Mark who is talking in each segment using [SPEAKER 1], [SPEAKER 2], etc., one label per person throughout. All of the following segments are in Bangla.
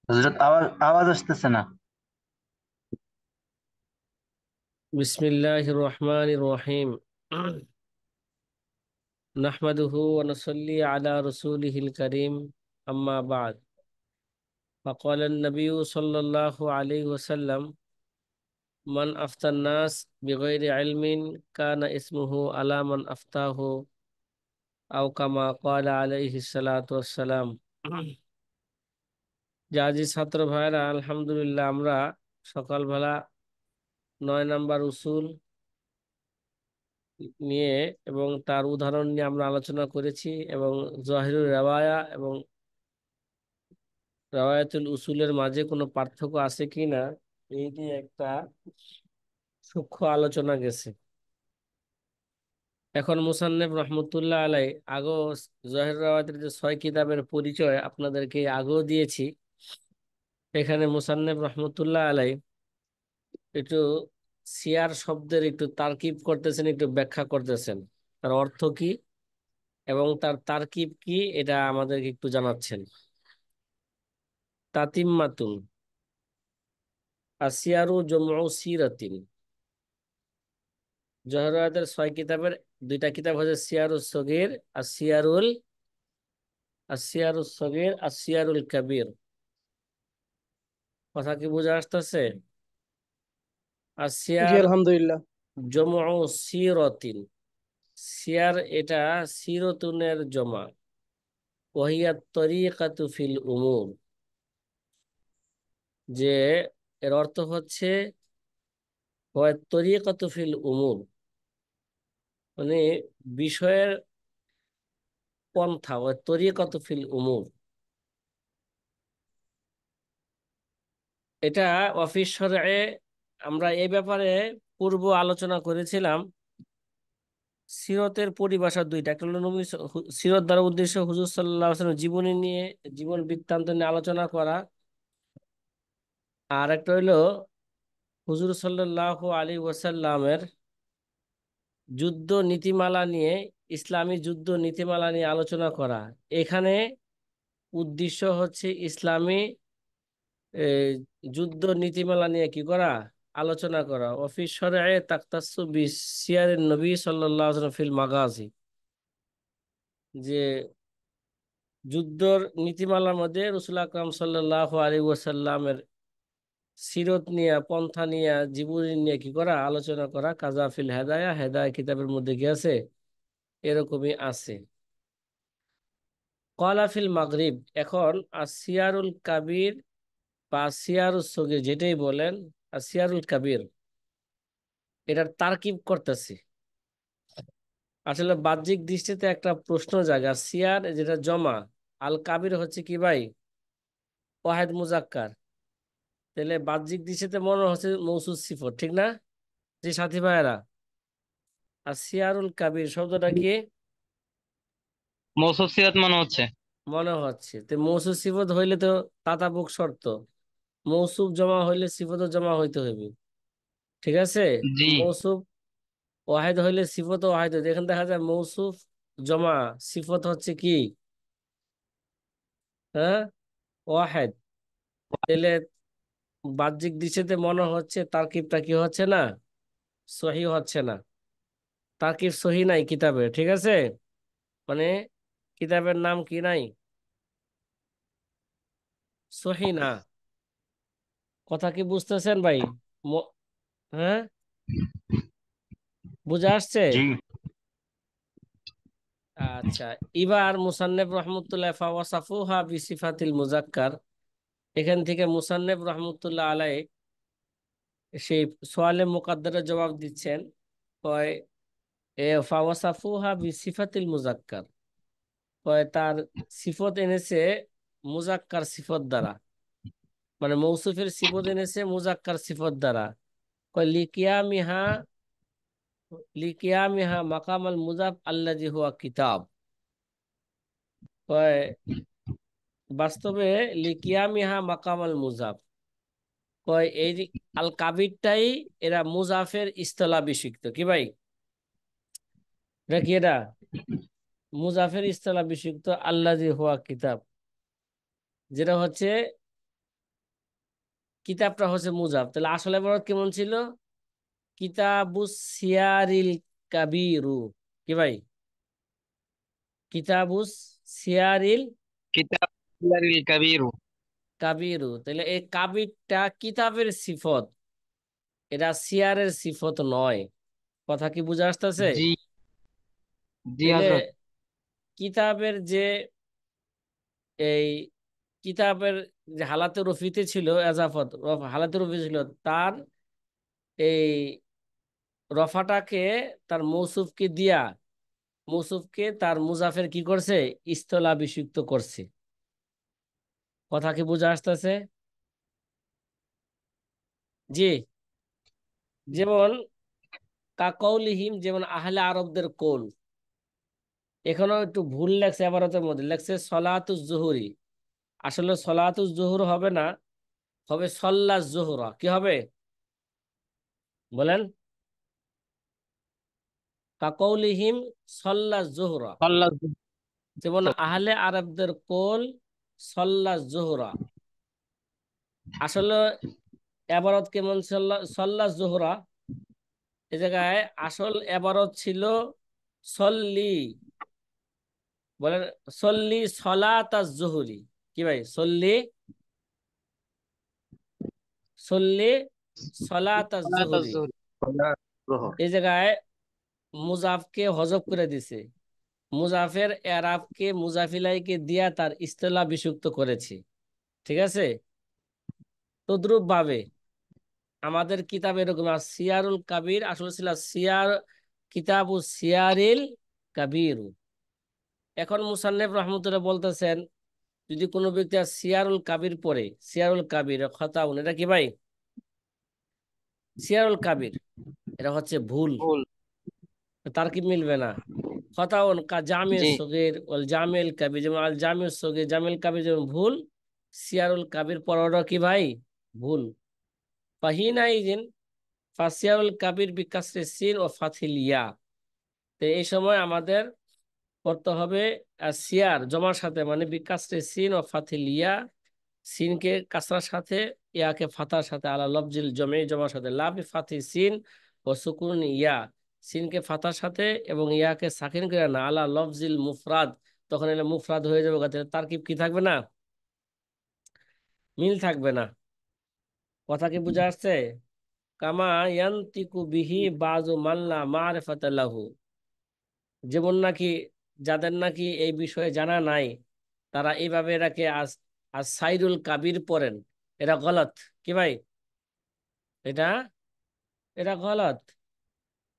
[SPEAKER 1] হযরত আওয়াজ আওয়াজ আসতেছে না।
[SPEAKER 2] বিসমিল্লাহির রহমানির রহিম। নাহমাদুহু ওয়া নুসাল্লি আলা রাসূলিহিল কারীম, আম্মা বা'দ। ফাকালা an-নাবিয়্যু সাল্লাল্লাহু আলাইহি ওয়াসাল্লাম, মান আফতান নাস বিগাইরি ইলমিন কানা ইসমুহু আলা মান আফতাহু আও কামা ক্বালা আলাইহিস সালাতু ওয়াসসালাম। জাজি ছাত্র ভাইরা, আলহামদুলিল্লাহ আমরা সকালবেলা 9 নম্বর উসুল নিয়ে এবং তার উদাহরণ নিয়ে আমরা আলোচনা করেছি, এবং জহিরুল রেওয়ায়া এবং রাওয়ায়াতুল উসুলের মাঝে কোনো পার্থক্য আছে কিনা এই নিয়ে একটা সূক্ষ্ম আলোচনা গেছে। এখন মুসান্নেফ রহমতুল্লাহ আলাই আগো জহির রাওয়ায়াতের যে 6 কিতাবের পরিচয় আপনাদেরকে আগেও দিয়েছি। এখানে মুসান্নেফ রহমতুল্লাহ আলাই একটু সিয়ার শব্দের একটু তারকিব করতেছেন, একটু ব্যাখ্যা করতেছেন, তার অর্থ কি এবং তার তারকিব কি এটা আমাদেরকে একটু জানাচ্ছেন। তাতিম্মাতুন আসিয়ারু জমউ সিরাতিন। জহরুয়াতের 6 কিতাবের 2টা কিতাব হচ্ছে সিয়ারুস সগীর আর সিয়ারুস সগীর আর সিয়ারুল কাবীর। কথা কি বোঝা আসতেছে? আর
[SPEAKER 3] জি
[SPEAKER 2] সিয়ার
[SPEAKER 3] আলহামদুলিল্লাহ।
[SPEAKER 2] জমউ সিরতিন। সিয়ার এটা সিরতুনের জমা। ওয়াহিয়া তরিকাতু ফিল উমুর, যে এর অর্থ হচ্ছে ওয়া তরিকাতু ফিল উমুর, মানে বিষয়ের পন্থা। ওয়া তরিকাতু ফিল উমুর, এটা অফিস শরয়ে। আমরা এই ব্যাপারে পূর্ব আলোচনা করেছিলাম। সিরতের পরিভাষা দুইটা, একটা হলো সিরত দ্বারা উদ্দেশ্য হুজুর সাল্লাল্লাহু আলাইহি ওয়াসাল্লাম জীবনী নিয়ে, জীবন বৃত্তান্ত নিয়ে আলোচনা করা। আর একটা হইলো হুজুর সাল্লাল্লাহু আলাইহি ওয়াসাল্লামের যুদ্ধ নীতিমালা নিয়ে, ইসলামী যুদ্ধ নীতিমালা নিয়ে আলোচনা করা। এখানে উদ্দেশ্য হচ্ছে ইসলামী এই যুদ্ধ নীতিমালা নিয়ে কি করা, আলোচনা করা। অফিস শরয়ে তাখতাসু বিসিয়ারিন নবী সাল্লাল্লাহু আলাইহি ওয়াসাল্লাম ফিল মাগাজি, যে যুদ্ধর নীতিমালার মধ্যে রাসূল আকরাম সাল্লাল্লাহু আলাইহি ওয়াসাল্লামের সিরত নিয়ে, পন্থা নিয়ে, জীবনী নিয়ে কি করা, আলোচনা করা। কাজা ফিল হেদায়া, হেদায়া কিতাবের মধ্যে কি আছে, এরকমই আছে। কলা ফিল মাগরিব। এখন আসিয়ারুল কাবির বা আসিয়ারুল সগীর যেটাই বলেন, আসিয়ারুল কাবির এটার তারকিব করতেছি। আসলে বাহ্যিক দৃষ্টিতে একটা প্রশ্ন জায়গা, সিয়ার যেটা জমা, আল কাবির হচ্ছে কি ভাই, ওয়াহেদ মুজাক্কার। তাহলে বাহ্যিক দৃষ্টিতে মনে হচ্ছে মৌসুফ সিফত, ঠিক না? যে সাথী ভাইয়েরা, আর সিয়ারুল কাবির শব্দটা কি
[SPEAKER 4] মৌসুফ সিরাত মনে হচ্ছে।
[SPEAKER 2] মনে হচ্ছে? তো মৌসুফ সিফত হইলে তো তাতাবুক শর্ত, মৌসুফ জমা হইলে সিফতও জমা হইতে হইবে, ঠিক আছে?
[SPEAKER 4] জি।
[SPEAKER 2] মৌসুফ ওয়াহেদ হইলে সিফত ওয়াহেদ হইতে, এখানে দেখা যায় মৌসুফ জমা, সিফত হচ্ছে কি, হ্যাঁ, ওয়াহেদ। তাহলে বাহ্যিক দৃষ্টিতে মনে হচ্ছে তারকিবটা কি হচ্ছে না, সহি হচ্ছে না। তারকিব সহি নাই কিতাবে, ঠিক আছে? মানে কিতাবের নাম কি নাই, সহি না। কথা কি বুঝতেছেন ভাই? ম- হ্যাঁ, বুঝে আসছে?
[SPEAKER 1] জি।
[SPEAKER 2] আচ্ছা, এবার মুসান্নেফ রহমতুল্লাহ ফাওয়াসাফুহা বিসিফাতিল মুজাক্কার, এখান থেকে মুসান্নেফ রহমতুল্লাহ আলাই সেই সোয়ালে মুকাদ্দারের জবাব দিচ্ছেন। কয় এ ফাওয়াসাফুহা বিসিফাতিল মুজাক্কার, কয় তার সিফত এনেছে মুজাক্কার সিফত দ্বারা, মানে মৌসুফের সিফত এনেছে মুজাক্কার সিফত দ্বারা। কয় লিকিয়ামিহা মাকাম আল মুজাফ আল্লাজি হুয়া কিতাব। কয় বাস্তবে লিকিয়ামিহা মাকাম আল মুজাফ, কয় এই যে আল কাবিরটাই এরা মুজাফের ইস্তলা বিষিক্ত, কি ভাই, এটা কি, এটা মুজাফের ইস্তলা বিষিক্ত আল্লাজি হুয়া কিতাব, যেটা হচ্ছে কিতাবটা হচ্ছে মুজাফ, তাহলে আসল ইবারত কেমন ছিল? কিতাবুস সিয়ারিল কাবিরু। কি ভাই? কিতাবুস সিয়ারিল
[SPEAKER 3] কিতাব সিয়ারিল কাবিরু।
[SPEAKER 2] কাবিরু, তাহলে এই কাবিরটা কিতাবের সিফত, এটা সিয়ারের সিফত নয়। কথা কি বুঝা আসতেছে?
[SPEAKER 3] জি জি
[SPEAKER 2] তাহলে
[SPEAKER 3] হজরত।
[SPEAKER 2] কিতাবের যে এই কিতাবের যে হালাতে রফিতে ছিল এজাফত, হালাতে রফি ছিল, তার এই রফাটাকে তার মৌসুফকে দিয়া মৌসুফকে তার মুজাফের কি করছে? স্থলাভিষিক্ত করছে। কথা কি বুঝা আসতেছে? জি। যেমন কাকৌলিহিম, যেমন আহলে আরবদের কৌল, এখানেও একটু ভুল লেখছে, এবারতের মধ্যে লেখছে সলাতুজ জুহুরি। আসলে সলাতুজ জুহুর হবে না, হবে সল্লা জোহরা। কি হবে বলেন? কাকৌলিহিম সল্লা জোহরা।
[SPEAKER 3] আল্লাহ।
[SPEAKER 2] যেমন আহলে আরবদের কোল সল্লা জোহরা। আসলে এবারত কেমন? সল্লা সল্লা জোহরা, এ জায়গায় আসল এবারত ছিল সল্লি। বলেন সল্লি সলাতাজ জোহরি। কি ভাই? সল্লি সল্লি সলাতাজ জোহরি। এই জায়গায় মুজাফকে হজব করে দিছে, মুজাফের এরাবকে মুজাফিলাইকে দিয়া তার ইস্তেলা বিষুক্ত করেছে। ঠিক আছে? তদ্রুপ ভাবে আমাদের কিতাব এরকম সিয়ারুল কাবির আসলে ছিল সিয়ার, কিতাবু সিয়ারিল কাবির। এখন মুসান্নেফ রহমতুল্লাহ বলতেছেন, যদি কোনো ব্যক্তি আর সিয়ারুল কাবির পড়ে, সিয়ারুল কাবির খতাউন, এটা কি ভাই? সিয়ারুল কাবির এটা হচ্ছে ভুল,
[SPEAKER 3] ভুল।
[SPEAKER 2] তার কি মিলবে না? খতাউন কা জামে
[SPEAKER 3] জি।
[SPEAKER 2] সগীর ওয়াল জামিল কাবির, যেমন আল জামিল সগীর জামিল কাবির যেমন ভুল, সিয়ারুল কাবির পড়াটা কি ভাই? ভুল। ফাহিনা ইজিন ফাসিয়ারুল কাবির বিকাসরে সিন ও ফাথিল ইয়া। তো এই সময় আমাদের পড়তে হবে সিয়ার জমার সাথে, মানে বিকাসরে সিন ও ফাথিল ইয়া, সিনকে কাসরার সাথে, ইয়াকে ফাতার সাথে, আলা লফজিল জমে জমার সাথে, লাভি ফাথি সিন ও সুকুন ইয়া, সিনকে ফাতার সাথে এবং ইয়াকে সাকিন করে না, আলা লফজিল মুফরাদ, তখন এলে মুফরাদ হয়ে যাবে, তারকিব কি থাকবে না? মিল থাকবে না। কথা কি বুঝা আসছে? কামা ইয়ান্তিকু বিহি বাজু মাল্লা মারিফাতা লাহু, যেমন নাকি যাদের নাকি এই বিষয়ে জানা নাই, তারা এইভাবে এটাকে আজ আজ সাইরুল কাবির পড়েন, এটা গলত। কি ভাই? এটা এটা গলত।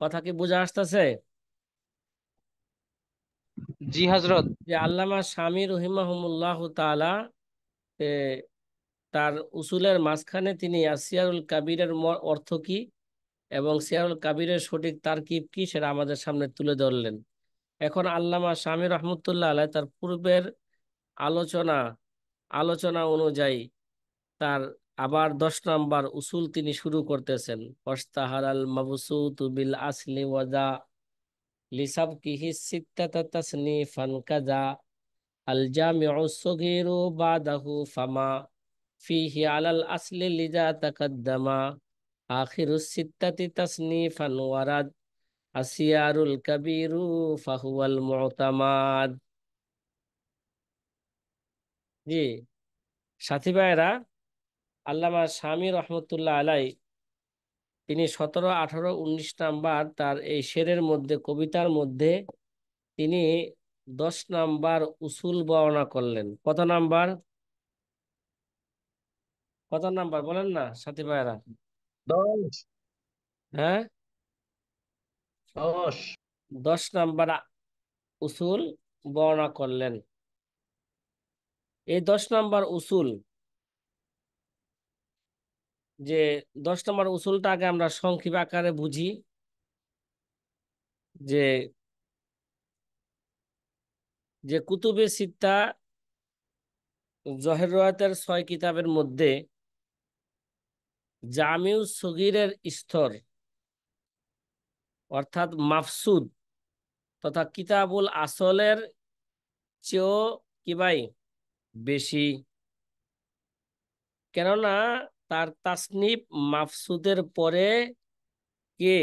[SPEAKER 2] কথা কি বুঝা আসতেছে?
[SPEAKER 3] জি হজরত।
[SPEAKER 2] যে আল্লামা শামী রহিমাহুমুল্লাহ তাআলা এ, তার উসুলের মাঝখানে তিনি সিয়ারুল কাবিরের অর্থ কি এবং সিয়ারুল কাবিরের সঠিক তারকিব কি সেটা আমাদের সামনে তুলে ধরলেন। এখন আল্লামা শামী রহমতুল্লাহ আলাইহ তার পূর্বের আলোচনা আলোচনা অনুযায়ী তার আবার 10 নম্বর উসুল তিনি শুরু করতেছেন। ওয়াস্তাহারাল মাবসুতু বিল আসলি ওয়াজা লিসাবকিহি সিত্তাতা তাসনিফান কাজা আল জামিউ সগীরু বাদাহু ফামা ফিহি আলাল আসলি লিজা তাকাদ্দামা আখিরুস সিত্তাতি তাসনিফান ওয়ারাদ আসিয়ারুল কাবিরু ফাহুয়াল মুতামাদ। জি সাথী ভাইরা, আল্লামা শামী রহমতুল্লাহ আলাই তিনি 17, 18, 19 নাম্বার তার এই শেরের মধ্যে, কবিতার মধ্যে তিনি 10 নাম্বার উসুল বর্ণনা করলেন। কত নাম্বার? কত নাম্বার বলেন না সাথী ভাইরা?
[SPEAKER 3] 10।
[SPEAKER 2] হ্যাঁ,
[SPEAKER 3] 10।
[SPEAKER 2] 10 নাম্বার উসুল বর্ণনা করলেন। এই 10 নাম্বার উসুল, যে 10 নম্বর উসুলটা আগে আমরা সংক্ষিপ্ত আকারে বুঝি। যে যে কুতুবে সিত্তা জহের রয়াতের 6 কিতাবের মধ্যে জামিউ সগীরের স্তর, অর্থাৎ মাফসুদ তথা কিতাবুল আসলের চেয়েও কি ভাই বেশি। কেননা তার তাসনিফ মাফসুদের পরে কে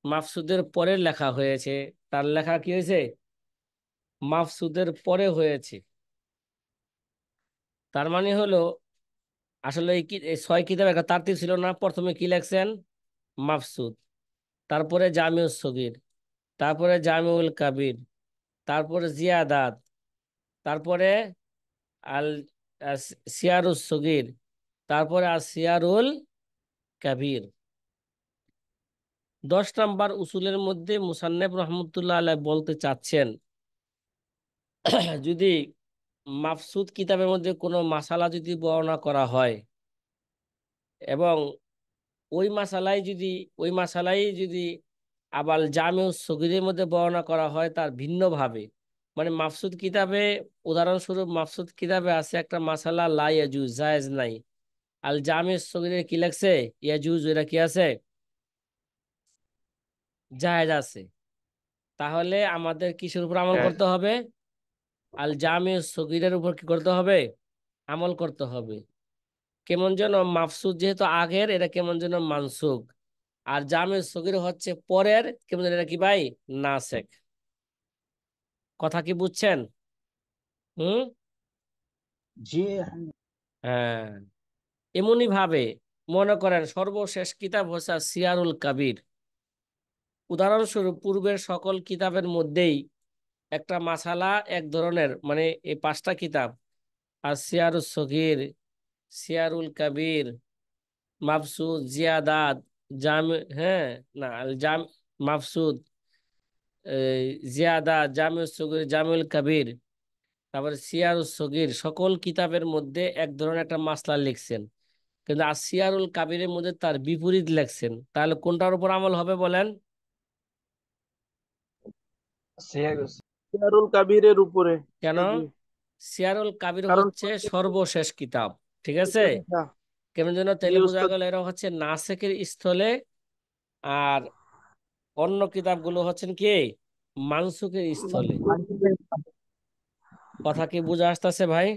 [SPEAKER 2] মাফসুদের পরে লেখা হয়েছে। তার লেখা কি হয়েছে? মাফসুদের পরে হয়েছে। তার মানে হলো আসলে এই 6 কিতাব একটা তারতিব ছিল না। প্রথমে কি লেখছেন? মাফসুদ, তারপরে জামিউস সগীর, তারপরে জামিউল কাবির, তারপরে জিয়াদাত, তারপরে আল সিয়ারুস সগীর, তারপরে আর সিয়ারুল কাবির। 10 নম্বর উসুলের মধ্যে মুসান্নেফ রহমতুল্লাহ আলাইহ বলতে চাচ্ছেন, যদি মাফসুদ কিতাবের মধ্যে কোনো মাসালা যদি বর্ণনা করা হয় এবং ওই মাসালাই যদি আবার জামিউস সগীরের মধ্যে বর্ণনা করা হয় তার ভিন্নভাবে, মানে মাফসুদ কিতাবে, উদাহরণস্বরূপ মাফসুদ কিতাবে আছে একটা মাসালা লা ইয়াজুজ, জায়েজ নাই। আল জামিউস সগীরে কি লেখছে? ইয়াজুজ, এটা কি আছে? জায়েজ আছে। তাহলে আমাদের কিসের উপর আমল করতে হবে? আল জামিউস সগীরের উপর কি করতে হবে? আমল করতে হবে। কেমন যেন মাফসুদ যেহেতু আগের, এটা কেমন যেন মানসুখ, আর জামিউস সগীর হচ্ছে পরের, কেমন যেন এটা কি ভাই? নাসেখ। কথা কি বুঝছেন? হুম।
[SPEAKER 1] জি।
[SPEAKER 2] হ্যাঁ, এমনি ভাবে মনে করেন সর্বশেষ কিতাব হচ্ছে সিয়ারুল কাবির। উদাহরণস্বরূপ পূর্বের সকল কিতাবের মধ্যেই একটা মাসালা এক ধরনের, মানে এই 5টা কিতাব, আর সিয়ারুল সগীর, সিয়ারুল কাবির, মাফসুদ, জিয়াদাত, জাম, হ্যাঁ, না জাম, মাফসুদ, এই, জিয়াদাত, জামিউস সগীর, জামিউল কাবির, তারপরে সিয়ারুল সগীর, সকল কিতাবের মধ্যে এক ধরনের একটা মাসলা লিখছেন। কিন্তু আর সিয়ারুল কাবিরের মধ্যে তার বিপরীত লেখছেন। তাহলে কোনটার উপর আমল হবে বলেন?
[SPEAKER 4] সিয়ারুল কাবিরের উপরে।
[SPEAKER 2] কেন?
[SPEAKER 4] জি।
[SPEAKER 2] সিয়ারুল কাবির
[SPEAKER 4] কারণ
[SPEAKER 2] হচ্ছে সর্বশেষ কিতাব, ঠিক আছে?
[SPEAKER 4] হ্যাঁ,
[SPEAKER 2] কেমন যেন
[SPEAKER 4] জি
[SPEAKER 2] তাইলে বোঝা
[SPEAKER 4] উস্তাদ।
[SPEAKER 2] গেল এরা হচ্ছে নাসেকের স্থলে, আর অন্য কিতাবগুলো হচ্ছেন কি মানসুকের স্থলে। কথা কি বুঝা আসতেছে ভাই?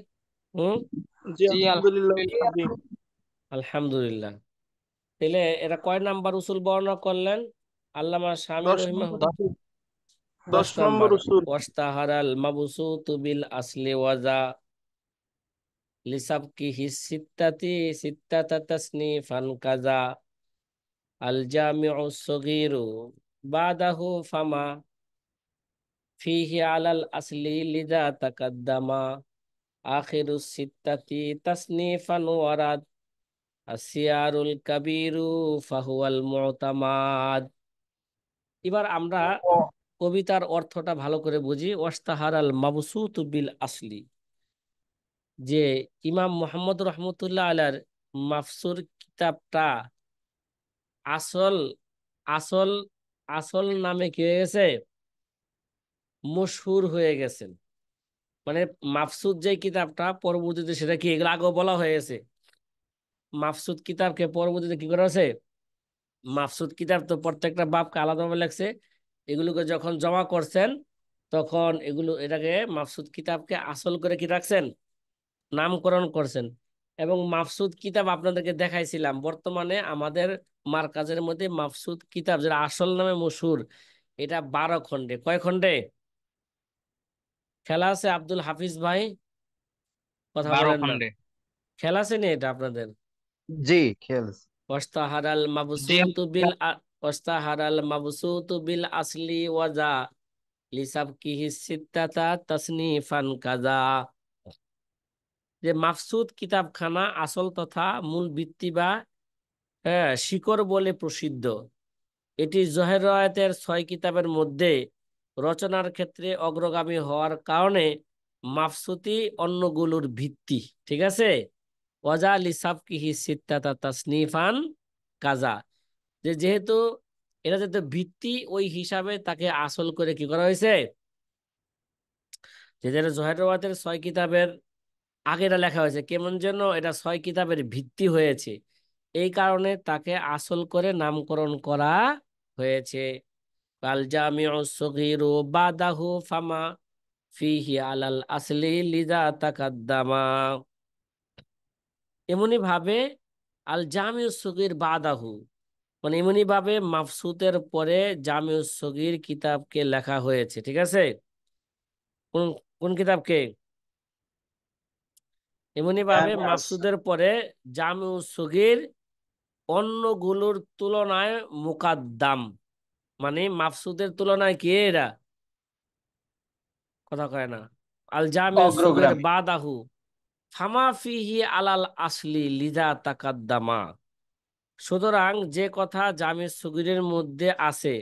[SPEAKER 2] হুম।
[SPEAKER 4] জি
[SPEAKER 3] জি
[SPEAKER 4] আলহামদুলিল্লাহ
[SPEAKER 3] আলহামদুলিল্লাহ।
[SPEAKER 4] উস্তাদ, জি।
[SPEAKER 2] আলহামদুলিল্লাহ। তাহলে এরা কয় নাম্বার উসুল বর্ণনা করলেন আল্লামা শামী
[SPEAKER 4] 10
[SPEAKER 2] রহিমাহ?
[SPEAKER 4] নম্বর
[SPEAKER 2] 10
[SPEAKER 4] 10 নম্বর
[SPEAKER 2] নাম্বার।
[SPEAKER 4] উসুল।
[SPEAKER 2] ওয়াস্তাহারাল মাবসুতু বিল আসলি ওয়াজা লিসাবকিহি সিত্তাতি সিত্তাতা তাসনিফান কাজা আল জামিউ সগীরু বাদাহু ফামা ফিহি আলাল আসলি লিদা তাকাদ্দামা আখিরুস সিত্তাতি তাসনিফান ওয়ারাদ আসিয়ারুল কাবিরু ফাহুয়াল মুতামাদ। এবার আমরা কবিতার অর্থটা ভালো করে বুঝি। ওয়াস্তাহারাল মাবসুতু বিল আসলি, যে ইমাম মোহাম্মদ রহমতুল্লাহ আলার মাফসুর কিতাবটা আসল আসল আসল নামে কি হয়ে গেছে? মশহুর হয়ে গেছেন। মানে মাফসুদ যে কিতাবটা, পরবর্তীতে সেটা কি, এগুলো আগেও বলা হয়ে গেছে। মাফসুদ কিতাবকে পরবর্তীতে কি করা হয়েছে? মাফসুদ কিতাব তো প্রত্যেকটা বাবকে আলাদাভাবে লেখছে। এগুলোকে যখন জমা করছেন তখন এটাকে মাফসুদ কিতাবকে আসল করে কি রাখছেন? নামকরণ করছেন। এবং মাফসুদ কিতাব আপনাদেরকে দেখাইছিলাম, বর্তমানে আমাদের মারকাজের মধ্যে মাফসুদ কিতাব যেটা আসল নামে মশহুর, এটা 12 খণ্ডে। কয় খণ্ডে খেলা আছে? আব্দুল হাফিজ ভাই কথা
[SPEAKER 3] 12
[SPEAKER 2] বলেন না।
[SPEAKER 3] খণ্ডে।
[SPEAKER 2] খেলা আছে নি এটা আপনাদের?
[SPEAKER 1] জি খেল।
[SPEAKER 2] ওয়াস্তাহারাল
[SPEAKER 3] জি
[SPEAKER 2] মাবসুতু বিল ওয়াস্তাহারাল মাবসুতু বিল আসলি ওয়াজা লিসাবকিহি সিত্তাতা তাসনিফান কাজা। যে মাফসুদ কিতাবখানা আসল তথা মূল ভিত্তি বা, হ্যাঁ, শিকড় বলে প্রসিদ্ধ। এটি জহের রায়াতের 6 কিতাবের মধ্যে রচনার ক্ষেত্রে অগ্রগামী হওয়ার কারণে মাফসুতি অন্যগুলোর ভিত্তি, ঠিক আছে? ওয়াজা লিসাবকিহি সিত্তাতা তাসনিফান কাজা, যেহেতু এটা যেহেতু ভিত্তি, ওই হিসাবে তাকে আসল করে কি করা হয়েছে? যে যেটা জহের রায়াতের 6 কিতাবের আগে এটা লেখা হয়েছে, কেমন যেন এটা 6 কিতাবের ভিত্তি হয়েছে, এই কারণে তাকে আসল করে নামকরণ করা হয়েছে। আল জামিউ সগীরু বাদাহু ফামা ফিহি আলাল আসলি লিদা তাকাদ্দামা। এমনি ভাবে আল জামিউস সগীর বাদাহু, মানে এমনি ভাবে মাফসুদের পরে জামিউস সগীর কিতাবকে লেখা হয়েছে। ঠিক আছে, কোন কোন কিতাবকে? এমনি ভাবে মাফসুদের পরে জামিউস সগীর অন্যগুলোর তুলনায় মুকাদ্দাম, মানে মাফসুদের তুলনায় কি এরা, কথা কয় না, আল জামিউস সগীর
[SPEAKER 1] অগ্রগামী।
[SPEAKER 2] বাদাহু ফামা ফিহি আলাল আসলি লিদা তাকাদ্দামা। সুতরাং যে কথা জামিউস সগীরের মধ্যে আছে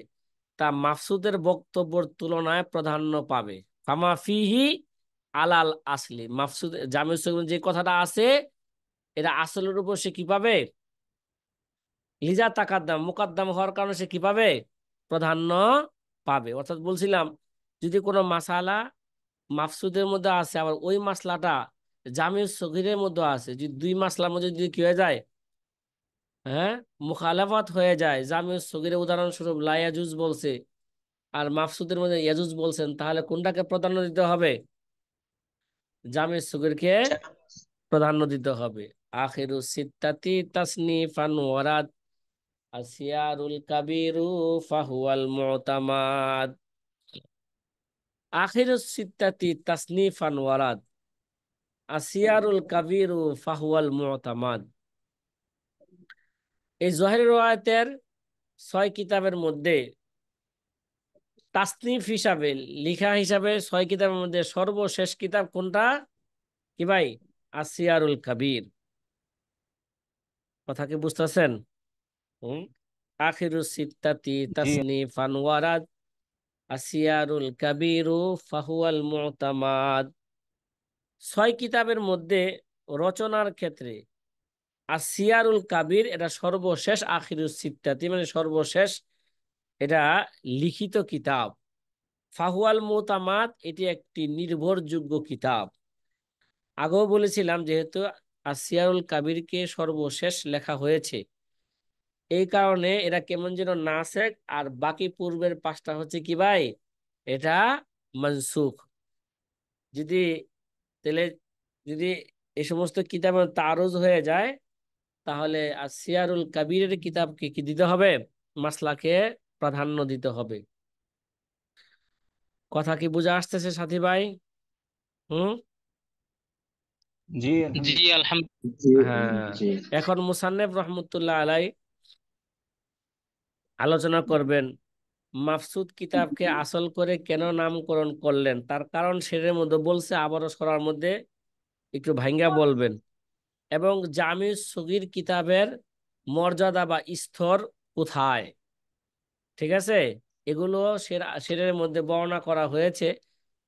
[SPEAKER 2] তা মাফসুদের বক্তব্যের তুলনায় প্রাধান্য পাবে। ফামা ফিহি আলাল আসলি, মাফসুদ জামিউস সগীরের যে কথাটা আছে এটা আসলের উপর সে কি পাবে, লিজা তাকাদ্দাম, মুকাদ্দাম হওয়ার কারণে সে কি পাবে, প্রাধান্য পাবে। অর্থাৎ বলছিলাম, যদি কোনো মাসালা মাফসুদের মধ্যে আছে আবার ওই মাসলাটা জামিউস সগীরের মধ্যে আছে, যদি দুই মাসলার মধ্যে যদি কি হয়ে যায়, হ্যাঁ, মুখালাফাত হয়ে যায়, জামিউস সগীরের উদাহরণস্বরূপ লা ইয়াজুজ বলছে আর মাফসুদের মধ্যে ইয়াজুজ বলছেন, তাহলে কোনটাকে প্রাধান্য দিতে হবে? জামিউস সগীরকে প্রাধান্য দিতে হবে। আখিরু সিত্তাতি তাসনিফান ওয়ারাদ আসিয়ারুল কাবিরু ফাহুয়াল মুতামাদ। আখিরু সিত্তাতি তাসনিফান ওয়ারাদ আসিয়ারুল কাবিরু ফাহুয়াল মুতামাদ। এই জহের রায়াতের 6 কিতাবের মধ্যে তাসনিফ হিসাবে, লিখা হিসাবে 6 কিতাবের মধ্যে সর্বশেষ কিতাব কোনটা কি ভাই? আসিয়ারুল কাবির। কথা কি বুঝতেছেন? হুম। আখিরু সিত্তাতি
[SPEAKER 1] জি।
[SPEAKER 2] তাসনিফান ওয়ারাদ আসিয়ারুল কাবিরু ফাহুয়াল মুতামাদ। 6 কিতাবের মধ্যে রচনার ক্ষেত্রে আসিয়ারুল কাবির এটা সর্বশেষ, আখিরুস সিত্তাতি মানে সর্বশেষ, এটা লিখিত কিতাব। ফাহুয়াল মুতামাদ এটি একটি নির্ভরযোগ্য কিতাব। আগেও বলেছিলাম যেহেতু আসিয়ারুল কাবিরকে সর্বশেষ লেখা হয়েছে, এই কারণে এরা কেমন যেন নাসেখ, আর বাকি পূর্বের 5টা হচ্ছে কি ভাই, এটা মনসুখ। যদি তাহলে যদি এই সমস্ত কিতাব তারুজ হয়ে যায়, তাহলে আসিয়ারুল কাবিরের কিতাবকে কি দিতে হবে, মাসলাকে প্রাধান্য দিতে হবে। কথা কি বুঝে আসতেছে সাথী ভাই? হুম।
[SPEAKER 1] জি
[SPEAKER 3] জি
[SPEAKER 1] আলহামদুলিল্লাহ।
[SPEAKER 3] আলহামদুলিল্লাহ।
[SPEAKER 2] হ্যাঁ,
[SPEAKER 1] জি।
[SPEAKER 2] এখন মুসান্নেফ রহমতুল্লাহ আলাই আলোচনা করবেন মাফসুদ কিতাবকে আসল করে কেন নামকরণ করলেন, তার কারণ সেটার মধ্যে বলছে, আবারও সরার মধ্যে একটু ভাঙ্গা বলবেন, এবং জামিউস সগীর কিতাবের মর্যাদা বা স্তর কোথায়। ঠিক আছে, এগুলো সেরের মধ্যে বর্ণনা করা হয়েছে।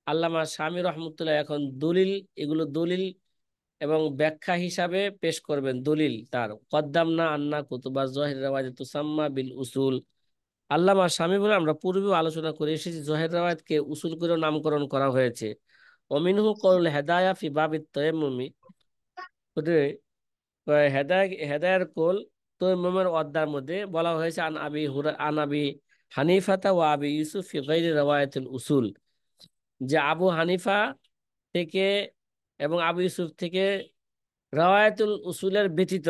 [SPEAKER 2] আল্লামা শামী রহমতুল্লাহ এখন দলিল, এগুলো দলিল এবং ব্যাখ্যা হিসাবে পেশ করবেন। দলিল তার কদ্দামনা আন্না কুতুবা জহির রাওয়ায়াত তুসাম্মা বিল উসুল। আল্লামা শামী বলে আমরা পূর্বেও আলোচনা করে এসেছি, জহির রাওয়ায়াতকে উসুল করে নামকরণ করা হয়েছে। অমিনহু কৌল হেদায়া ফি বাবিত তায়াম্মুমি, হেদায়ের কোল তায়াম্মুমের অধ্যায়ের মধ্যে বলা হয়েছে আন আবি হানিফাতা ওয়া আবি ইউসুফ ফি গায়রি রাওয়ায়াতুল উসুল, যে আবু হানিফা থেকে এবং আবু ইউসুফ থেকে রাওয়ায়াতুল উসুলের ব্যতীত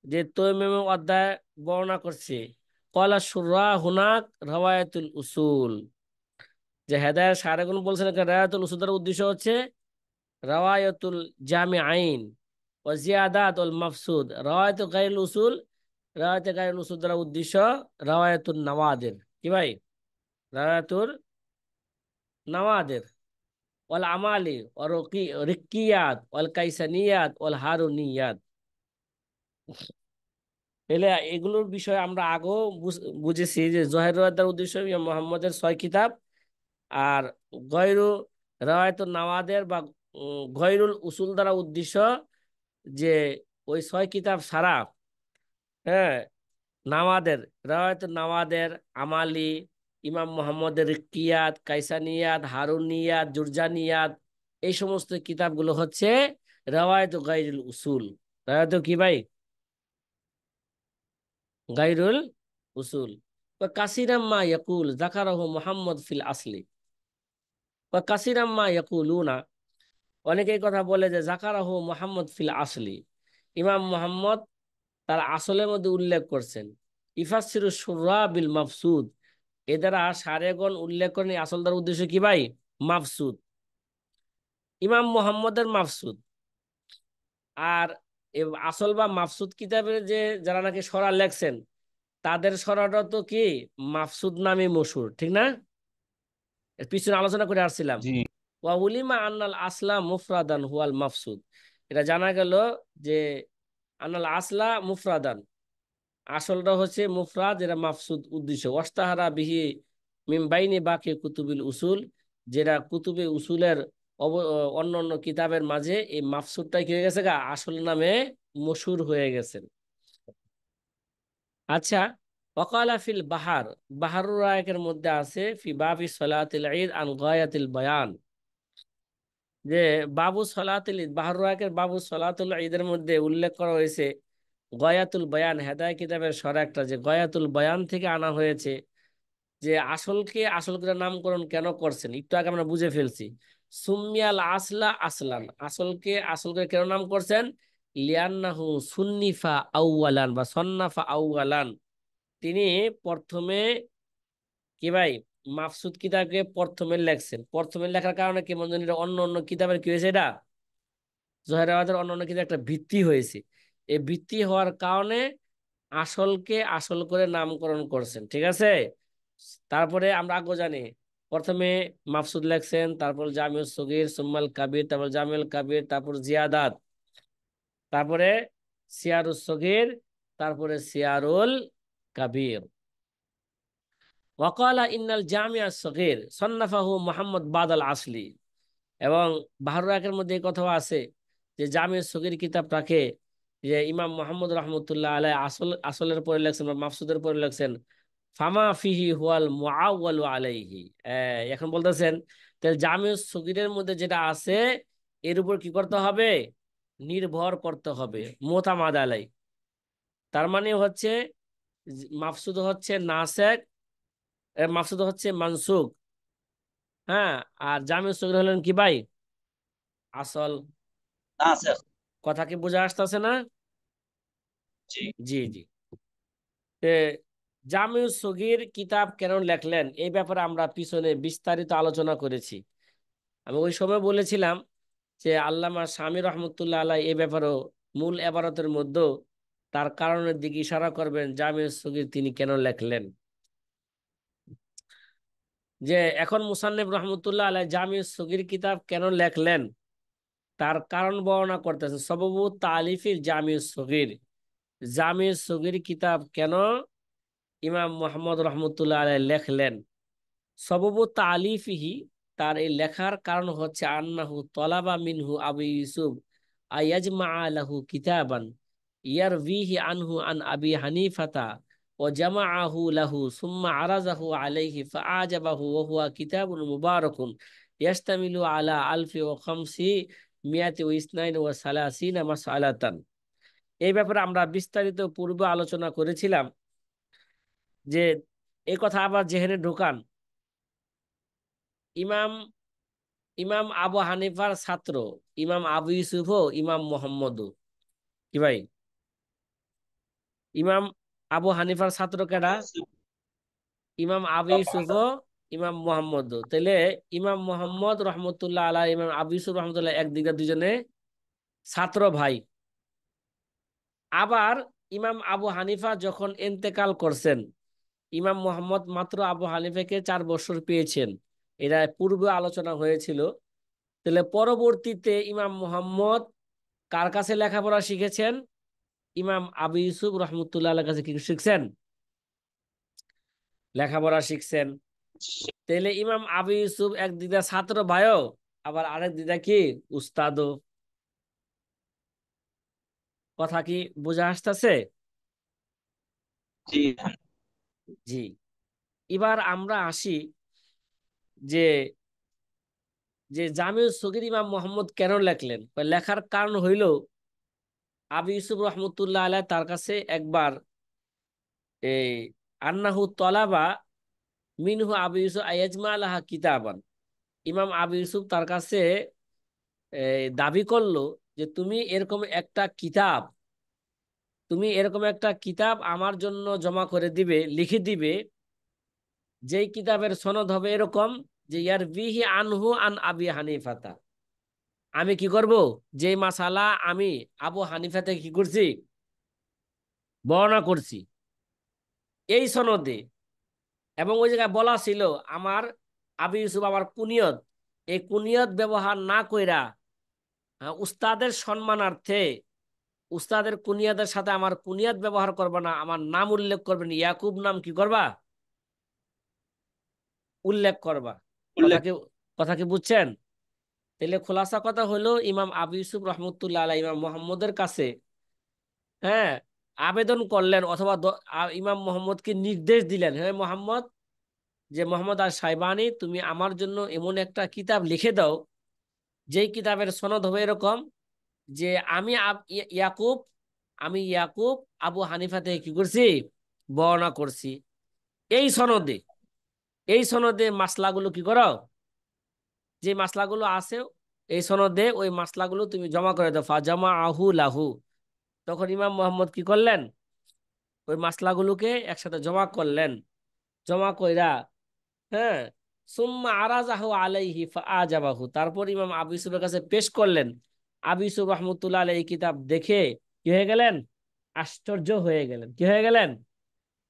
[SPEAKER 2] যে তায়াম্মুমের অধ্যায় বর্ণনা করছে, কলা শুররা হুনাক রাওয়ায়াতুল উসুল, যে হেদায়ের সারেগুন বলছেন রাওয়ায়াতুল উসুলের উদ্দেশ্য হচ্ছে রাওয়ায়াতুল জামি আইন ও জিয়াদাত ওয়াল মাফসুদ। রাওয়ায়াতুল গায়রুল উসুল, রাওয়ায়াতুল গায়রুল উসুল দ্বারা উদ্দেশ্য রাওয়ায়াতুল নাওয়াদির, কি ভাই, রাওয়ায়াতুল নাওয়াদির ওয়াল আমালি ওয়াল রিক্কিয়াত ওয়াল কাইসানিয়াত ওয়াল হারুনিয়াত। এলে এগুলোর বিষয়ে আমরা আগেও বুঝেছি যে জহের রাওয়ায়াতের উদ্দেশ্য ইমাম মুহাম্মদের 6 কিতাব, আর গয়রু রাওয়ায়াতুন নাওয়াদের বা গয়রুল উসুল দ্বারা উদ্দেশ্য যে ওই 6 কিতাব সারা, হ্যাঁ, নাওয়াদের, রাওয়ায়াতুন নাওয়াদের, আমালি, ইমাম মুহাম্মদের রিক্কিয়াত, কাইসানিয়াত, হারুনিয়াত, জুরজানিয়াত, এই সমস্ত কিতাবগুলো হচ্ছে রাওয়ায়াতু গায়রুল উসুল। রাওয়ায়াতু কি ভাই, গায়রুল উসুল। কাসিরাম মা ইয়াকুল যাকারাহু মুহাম্মদ ফিল আসলি, কাসিরাম মা ইয়াকুলুনা, অনেকেই কথা বলে যে জাকারাহু মুহাম্মদ ফিল আসলি, ইমাম মুহাম্মদ তার আসলের মধ্যে উল্লেখ করছেন। ইফাসসিরু শুররা বিল মাফসুদ, এ দ্বারা সারেগণ উল্লেখ করেন এই আসল দ্বারা উদ্দেশ্য কি ভাই? মাফসুদ, ইমাম মোহাম্মদের মাফসুদ। আর আসল বা মাফসুদ কিতাবের যে যারা নাকি সরা লেখছেন তাদের সরাটা তো কি মাফসুদ নামে মশহুর, ঠিক না? এর পিছনে আলোচনা করে আসছিলাম।
[SPEAKER 1] জি।
[SPEAKER 2] ওয়া উলিমা আন্নাল আসলা মুফরাদান হুয়াল মাফসুদ, এটা জানা গেল যে আন্নাল আসলা মুফরাদান, আসলটা হচ্ছে মুফরাদ, যেটা মাফসুদ উদ্দেশ্য। ওয়াস্তাহারা বিহি মিন বাইনি বাকি কুতুবিল উসুল, যেটা কুতুবে উসুলের অন্য অন্য কিতাবের মাঝে এই মাফসুদটা কি হয়ে গেছে গা আসল নামে মশহুর হয়ে গেছেন। আচ্ছা, ওয়াকালা ফিল বাহার, বাহারুর রায়কের মধ্যে আছে ফি বাবি সলাতিল ঈদ আন গায়াতিল বায়ান, যে বাবু সলাতুল ঈদ, বাহারুর রায়কের বাবু সলাতুল ঈদের মধ্যে উল্লেখ করা হয়েছে গয়াতুল বয়ান, হেদায় কিতাবের সরা একটা, যে গয়াতুল বয়ান থেকে আনা হয়েছে। যে আসলকে আসল করে নামকরণ কেন করছেন একটু আগে আমরা বুঝে ফেলছি। সুমিয়াল আসলা আসলান, আসলকে আসল করে কেন নাম করছেন? লিয়ান্নাহু সুন্নিফা আউয়ালান বা সন্নাফা আউয়ালান, তিনি প্রথমে কি ভাই মাফসুদ কিতাবকে প্রথমে লেখছেন। প্রথমে লেখার কারণে কি মনে হয় অন্য অন্য কিতাবের কি হয়েছে, এটা জহেরাবাদের অন্য অন্য কিতাব একটা ভিত্তি হয়েছে। এই ভিত্তি হওয়ার কারণে আসলকে আসল করে নামকরণ করছেন, ঠিক আছে? তারপরে আমরা আগে জানি প্রথমে মাফসুদ লেখছেন, তারপর জামিউস সগীর, সুম্মাল কাবির, তারপর জামিউল কাবির, তারপর জিয়াদাত, তারপরে সিয়ারুস সগীর, তারপরে সিয়ারুল কাবির। ওয়াকালা ইন্নাল জামিয়া সগীর সন্নাফাহু মুহাম্মদ বাদাল আসলি, এবং বাহারুর রাকের মধ্যে এই কথাও আছে যে জামিউস সগীর কিতাবটাকে যে ইমাম মোহাম্মদ রহমতুল্লাহ আলাই আসলের পরে লেখছেন বা মাফসুদের পরে লেখছেন ফামা ফিহি হুয়াল মুআওয়ালু আলাইহি। এখন বলতেছেন তাহলে জামিউস সগীরের মধ্যে যেটা আছে এর উপর কি করতে হবে? নির্ভর করতে হবে, মোতামাদ আলাই। তার মানে হচ্ছে মাফসুদ হচ্ছে নাসেক, মাফসুদ হচ্ছে মানসুক, হ্যাঁ। আর জামিউস সগীর হলেন কি ভাই? আসল।
[SPEAKER 1] না স্যার।
[SPEAKER 2] কথা কি বোঝা আসতেছে না?
[SPEAKER 1] জি।
[SPEAKER 2] জি জি। জামিউস সগীর কিতাব কেন লেখলেন এই ব্যাপারে আমরা পিছনে বিস্তারিত আলোচনা করেছি। আমি ওই সময় বলেছিলাম যে আল্লামা শামী রহমতুল্লাহ আলাই এই ব্যাপারেও মূল এবারতের মধ্যে তার কারণের দিকে ইশারা করবেন জামিউস সগীর তিনি কেন লেখলেন। যে এখন মুসান্নিফ রহমতুল্লাহ আলাই জামিউস সগীর কিতাব কেন লেখলেন তার কারণ বর্ণনা করতেছে। সববু তালিফিল জামিউস সগীর, জামিউস সগীর কিতাব কেন ইমাম মোহাম্মদ রহমতুল্লাহ আলাই লেখলেন। সববু তালিফিহি, তার এই লেখার কারণ হচ্ছে আন্নাহু তলাবা মিনহু আবু ইউসুফ আয়াজমা লাহু কিতাবান ইয়ারভিহি আনহু আন আবি হানিফাতা ও জামাআহু লাহু সুম্মা আরাজাহু আলাইহি ফাআজাবাহু ওয়া হুয়া কিতাবুন মুবারাকুন ইয়াশতামিলু আলা আলফি ওয়া খামসি মিয়াতি ওয়া ইসনাইন ওয়া সালাসিনা মাসআলাতান। এই ব্যাপারে আমরা বিস্তারিত পূর্বে আলোচনা করেছিলাম যে এই কথা আবার জেহেনে ঢোকান। ইমাম ইমাম আবু হানিফার ছাত্র ইমাম আবু ইউসুফও ইমাম মোহাম্মদও কি ভাই? ইমাম আবু হানিফার ছাত্র কেডা? ইমাম আবু ইউসুফও ইমাম মোহাম্মদও। তাহলে ইমাম মোহাম্মদ রহমতুল্লাহ আলাহ ইমাম আবু ইউসুফ রহমতুল্লাহ একদিকে দুজনে ছাত্র ভাই। আবার ইমাম আবু হানিফা যখন ইন্তেকাল করছেন ইমাম মোহাম্মদ মাত্র আবু হানিফাকে 4 বছর পেয়েছেন, এটা পূর্বে আলোচনা হয়েছিল। তাহলে পরবর্তীতে ইমাম মোহাম্মদ কার কাছে লেখাপড়া শিখেছেন? ইমাম আবু ইউসুফ রহমতুল্লাহ কাছে কি শিখছেন? লেখাপড়া শিখছেন। তাহলে ইমাম আবু ইউসুফ এক দিদা ছাত্র ভাইও, আবার আরেক দিদা কি উস্তাদও। কথা কি বোঝা আসতেছে?
[SPEAKER 1] জি।
[SPEAKER 2] জি। এবার আমরা আসি যে যে জামিউস সগীর ইমাম মোহাম্মদ কেন লেখলেন। লেখার কারণ হইল আবু ইউসুফ রহমতুল্লাহ আলাহ তার কাছে একবার এই আন্নাহু তলাবা মিনহু আবু ইউসুফ আয়াজমা আলাহা কিতাবান, ইমাম আবু ইউসুফ তার কাছে দাবি করলো যে তুমি এরকম একটা কিতাব তুমি এরকম একটা কিতাব আমার জন্য জমা করে দিবে, লিখে দিবে, যেই কিতাবের সনদ হবে এরকম যে ইয়ার বিহি আনহু আন আবি হানিফাতা। আমি কি করব, যে মাসালা আমি আবু হানিফা থেকে কি করছি, বর্ণনা করছি এই সনদে। এবং ওই জায়গায় বলা ছিল আমার আবি ইউসুফ আমার কুনিয়ত, এই কুনিয়ত ব্যবহার না কইরা উস্তাদের সম্মানার্থে উস্তাদের কুনিয়াদের সাথে আমার কুনিয়াত ব্যবহার করবা না, আমার নাম উল্লেখ করবেন, ইয়াকুব নাম কি করবা, উল্লেখ করবা। কথা
[SPEAKER 1] উল্লেখ।
[SPEAKER 2] কি কথা কি বুঝছেন? তাহলে খোলাসা কথা হলো ইমাম আবু ইউসুফ রহমতুল্লাহ আলাইহি ইমাম মোহাম্মদের কাছে, হ্যাঁ, আবেদন করলেন, অথবা ইমাম মোহাম্মদকে নির্দেশ দিলেন, হ্যাঁ মোহাম্মদ, যে মোহাম্মদ আল সাইবানি, তুমি আমার জন্য এমন একটা কিতাব লিখে দাও যেই কিতাবের সনদ হবে এরকম যে ইয়াকুব, ইয়াকুব আবু হানিফা থেকে কি করছি, বর্ণনা করছি। এই সনদে এই সনদে মাসলাগুলো কি করো, যে মাসলাগুলো আছে এই সনদে, ওই মাসলাগুলো তুমি জমা করে দাও। ফাজামা আহু লাহু। তখন ইমাম মোহাম্মদ কি করলেন, ওই মাসলাগুলোকে একসাথে জমা করলেন। জমা কইরা, হ্যাঁ, সুম্মা আরাজাহু আলাইহি ফাআজাবাহু, তারপর ইমাম আবু ইউসুফের কাছে পেশ করলেন। আবু ইউসুফ রহমতুল্লাহ আলাইহি এই কিতাব দেখে কি হয়ে গেলেন, আশ্চর্য হয়ে গেলেন। কি হয়ে গেলেন?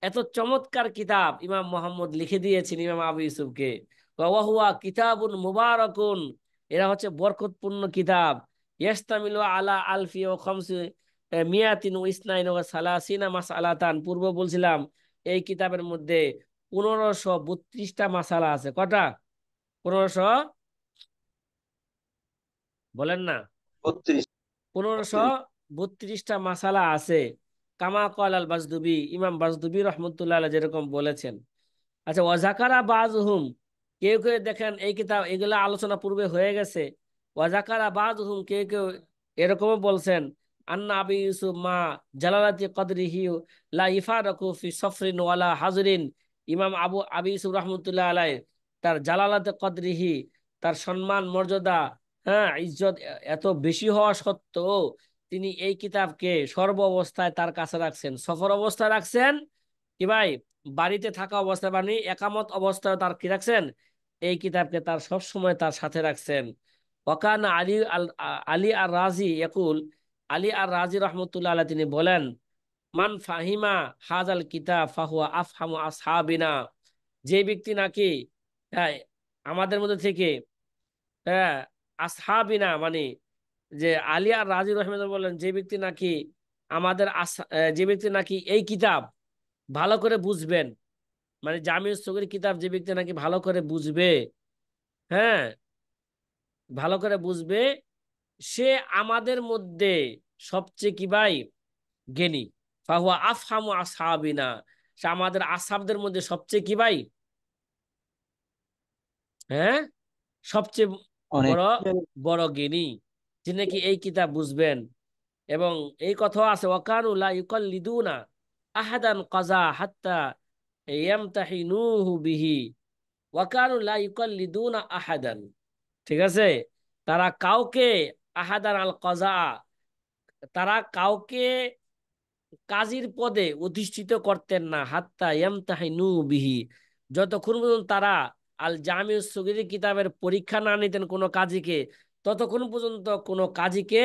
[SPEAKER 2] এত চমৎকার কিতাব ইমাম মোহাম্মদ লিখে দিয়েছেন ইমাম আবু ইউসুফকে। ওয়া হুয়া কিতাবুন মুবারাকুন, এরা হচ্ছে বরকতপূর্ণ কিতাব। ইয়াস্তামিলু আলা আলফি ওয়া খামসি মিয়াতিন ওয়া ইসনাইন ওয়া সালাসিনা মাসআলাতান। পূর্ব বলছিলাম এই কিতাবের মধ্যে 1532টা মাসালা আছে। কটা? 1500, বলেন না,
[SPEAKER 1] 32।
[SPEAKER 2] 1532টা মাসালা আছে। কামা কল আল বাজদুবি, ইমাম বাজদুবি রহমতুল্লাহ আলাইহি যেরকম বলেছেন। আচ্ছা, ওয়াজাকারা বাজহুম, কেউ কেউ দেখেন এই কিতাব, এগুলা আলোচনা পূর্বে হয়ে গেছে। ওয়াজাকারা বাজহুম, কেউ কেউ এরকমও বলছেন, আন্না আবি ইউসুফ মা জালালাতি কদরিহি লা ইফারাকু ফি সফরিন ওয়ালা হাজরিন। ইমাম আবি ইউসুফ রহমতুল্লাহ আলাইহি তার জালালাতে কদরিহি, তার সম্মান মর্যাদা, হ্যাঁ, ইজ্জত এত বেশি হওয়া সত্ত্বেও তিনি এই কিতাবকে সর্ব অবস্থায় তার কাছে রাখছেন। সফর অবস্থায় রাখছেন, কি ভাই, বাড়িতে থাকা অবস্থায় মানে একামত অবস্থায় তার কি রাখছেন, এই কিতাবকে তার সব সময় তার সাথে রাখছেন। ওয়াকানা আলী আর রাজি ইয়াকুল, আলী আর রাজি রহমতুল্লাহ আলাইহি তিনি বলেন, মান ফাহিমা হাজাল কিতাব ফাহুয়া আফহামু আসহাবিনা। যে ব্যক্তি নাকি, হ্যাঁ, আমাদের মধ্যে থেকে, হ্যাঁ, আসহাবিনা মানে, যে আলী আর রাজি রহমতুল্লাহ বলেন, যে ব্যক্তি নাকি যে ব্যক্তি নাকি এই কিতাব ভালো করে বুঝবেন, মানে জামিউস সগীর কিতাব যে ব্যক্তি নাকি ভালো করে বুঝবে, হ্যাঁ, ভালো করে বুঝবে, সে আমাদের মধ্যে সবচেয়ে কি ভাই, জ্ঞানী। ফাহুয়া আফহামু আসহাবিনা, সে আমাদের আসহাবদের মধ্যে সবচেয়ে কি ভাই, হ্যাঁ, সবচেয়ে
[SPEAKER 1] অনেক।
[SPEAKER 2] বড় বড় জ্ঞানী, যে নাকি এই কিতাব বুঝবেন। এবং এই কথাও আছে, ওয়াকানু লা ইউকাল্লিদুনা আহাদান কাজা হাত্তা ইয়ামতাহিনুহু বিহি। ওয়াকানু লা ইউকাল্লিদুনা আহাদান, ঠিক আছে, তারা কাউকে, আহাদান আল কাজা, তারা কাউকে কাজীর পদে অধিষ্ঠিত করতেন না, হাত্তা ইয়ামতাহিনু বিহি, যতক্ষণ পর্যন্ত তারা আল জামিউস সগীর কিতাবের পরীক্ষা না নিতেন কোনো কাজীকে, ততক্ষণ পর্যন্ত কোনো কাজীকে,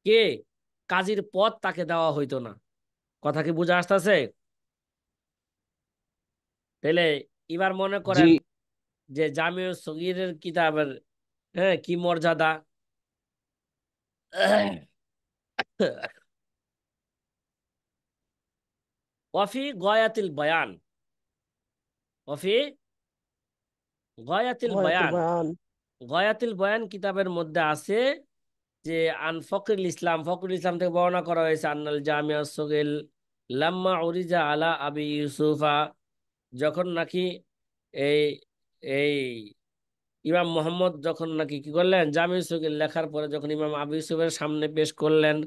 [SPEAKER 2] কে, কাজীর পদ তাকে দেওয়া হইতো না। কথা কি বুঝে আসতেছে? তাহলে এবার মনে
[SPEAKER 1] জি।
[SPEAKER 2] করেন যে জামিউস সগীরের কিতাবের, হ্যাঁ, কি মর্যাদা। ওয়াফি গয়াতিল বয়ান, ওয়াফি গয়াতিল
[SPEAKER 4] গয়াতুল
[SPEAKER 2] বয়ান,
[SPEAKER 4] বয়ান।
[SPEAKER 2] গয়াতিল বয়ান কিতাবের মধ্যে আছে যে আন ফখরুল ইসলাম, ফখরুল ইসলাম থেকে বর্ণনা করা হয়েছে, আন্নাল জামিয়া সগিল লাম্মা উরিজা আলা আবি ইউসুফা, যখন নাকি এই এই ইমাম মোহাম্মদ যখন নাকি কি করলেন, জামিউ সগির লেখার পরে যখন ইমাম আবু ইউসুফের সামনে পেশ করলেন,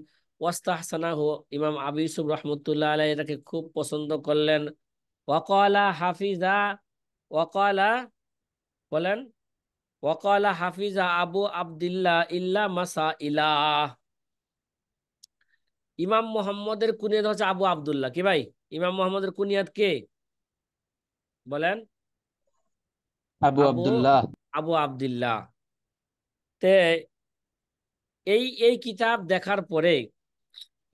[SPEAKER 2] ওয়াস্তাহসানাহু, ইমাম আবু ইউসুফ রহমতুল্লাহ আলাইহি এটাকে খুব পছন্দ করলেন। ওয়াকালা হাফিজা, ওয়াকালা, বলেন, ওয়াকালা হাফিজা আবু আবদুল্লাহ ইল্লা মাসা ইলাহ। ইমাম মোহাম্মদের কুনিয়াত হচ্ছে আবু আব্দুল্লাহ। কি ভাই, ইমাম মোহাম্মদের কুনিয়াত কে বলেন?
[SPEAKER 3] আবু
[SPEAKER 2] আবু
[SPEAKER 3] আব্দুল্লাহ।
[SPEAKER 2] আবু আব্দুল্লাহ। তে এই এই কিতাব দেখার পরে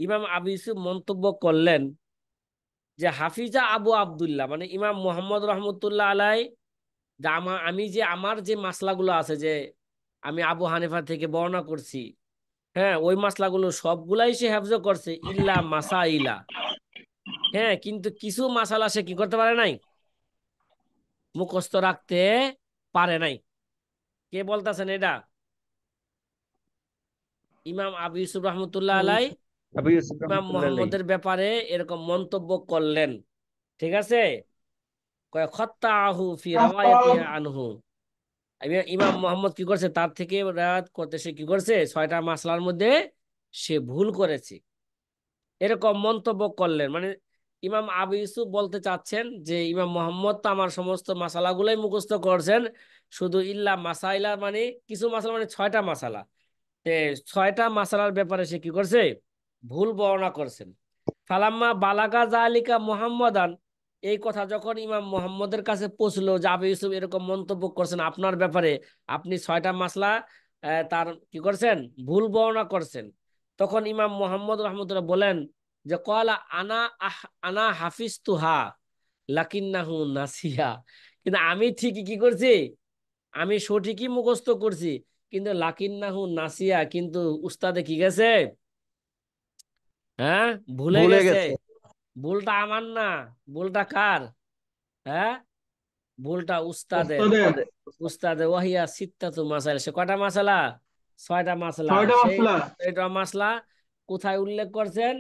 [SPEAKER 2] ইমাম আবু ইউসুফ মন্তব্য করলেন যে হাফিজা আবু আব্দুল্লাহ মানে ইমাম মোহাম্মদ রহমতুল্লাহ আলাই, যে আমি যে আমার যে মাসলাগুলো আছে, যে আমি আবু হানিফা থেকে বর্ণনা করছি, হ্যাঁ, ওই মাসলাগুলো সবগুলাই সে হেফজ করছে ইল্লা মাসাইলা। হ্যাঁ, কিন্তু কিছু মাসালা সে কি করতে পারে নাই, মুখস্থ রাখতে পারে নাই। কে বলতেছেন এটা? ইমাম আবু ইউসুফ রহমতুল্লাহ আলাই
[SPEAKER 3] আবু ইউসুফ
[SPEAKER 2] ইমাম
[SPEAKER 3] রহমতুল্লাহ আলাইহি।
[SPEAKER 2] মোহাম্মদের ব্যাপারে এরকম মন্তব্য করলেন। ঠিক আছে, কয় খত্তাহু ফি রাওয়ায়াতিহি আনহু। ইমাম মোহাম্মদ কি করছে, তার থেকে রায়াত করতে সে কি করছে, 6টা মাসলার মধ্যে সে ভুল করেছে, এরকম মন্তব্য করলেন। মানে ইমাম আবু ইউসুফ বলতে চাচ্ছেন যে ইমাম মোহাম্মদ তো আমার সমস্ত মাসালাগুলোই মুখস্থ করছেন, শুধু ইল্লা মাসাইলা মানে কিছু মাসালা মানে 6টা মাসালা, 6টা মাসালার ব্যাপারে সে কি করছে, ভুল বর্ণনা করছেন। ফালাম্মা বালাগা জালিকা মুহাম্মাদান, এই কথা যখন ইমাম মুহাম্মদের কাছে পৌঁছলো যে আবু ইউসুফ এরকম মন্তব্য করছেন আপনার ব্যাপারে, আপনি 6টা মাসলা তার কি করছেন, ভুল বর্ণনা করছেন, তখন ইমাম মুহাম্মদ রহমতুল্লাহ বলেন যে কলা আনা আনা হাফিজ তুহা লাকিন্নাহু নাসিয়া, কিন্তু আমি ঠিকই কি করছি, আমি সঠিকই মুখস্থ করছি, কিন্তু লাকিন্নাহু নাসিয়া, কিন্তু উস্তাদে কি গেছে, হ্যাঁ, ভুলে
[SPEAKER 3] ভুলে
[SPEAKER 2] গেছে।
[SPEAKER 3] গেছে।
[SPEAKER 2] ভুলটা আমার না, ভুলটা কার? হ্যাঁ, ভুলটা উস্তাদের।
[SPEAKER 4] ওস্তাদের।
[SPEAKER 2] উস্তাদের ওয়াহিয়া সিত্তাতু মাসাইল, সে কয়টা মাসালা, 6টা মাসলা।
[SPEAKER 4] 6টা
[SPEAKER 2] সেই
[SPEAKER 4] মাসলা।
[SPEAKER 2] 6টা মাসলা কোথায় উল্লেখ করছেন?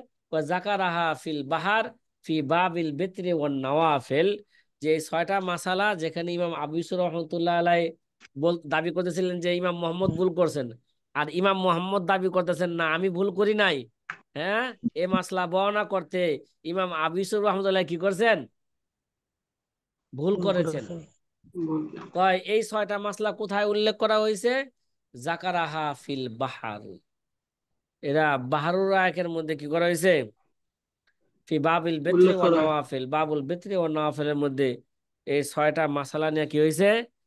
[SPEAKER 2] জাকারাহা ফিল বাহার ফি বাবিল বিত্রি ওয়ান নওয়াফিল, যে এই 6টা মাসালা যেখানে ইমাম আবু ইউসুফ রহমতুল্লাহ আলাই দাবি করতেছিলেন যে ইমাম মোহাম্মদ ভুল করছেন, আর ইমাম মোহাম্মদ দাবি করতেছেন না আমি ভুল করি নাই। হ্যাঁ, এই মাসলা বর্ণনা করতে ইমাম আবু ইউসুফ রহমতুল্লাহ কি করছেন, ভুল
[SPEAKER 4] ভুল
[SPEAKER 2] করেছেন।
[SPEAKER 4] করেছে। ভুল।
[SPEAKER 2] কয় এই 6টা মাসলা কোথায় উল্লেখ করা হয়েছে? জাকারাহা ফিল বাহার, এরা বাহারুর আয়াতের মধ্যে কি করা হয়েছে, ফি বাবিল বিত্রি
[SPEAKER 4] উল্লেখ
[SPEAKER 2] ওয়া
[SPEAKER 4] করা হয়।
[SPEAKER 2] নওয়াফিল, বাবুল বিত্রি ওয়া নওয়াফিলের মধ্যে এই 6টা মাসালা নিয়ে কি হয়েছে,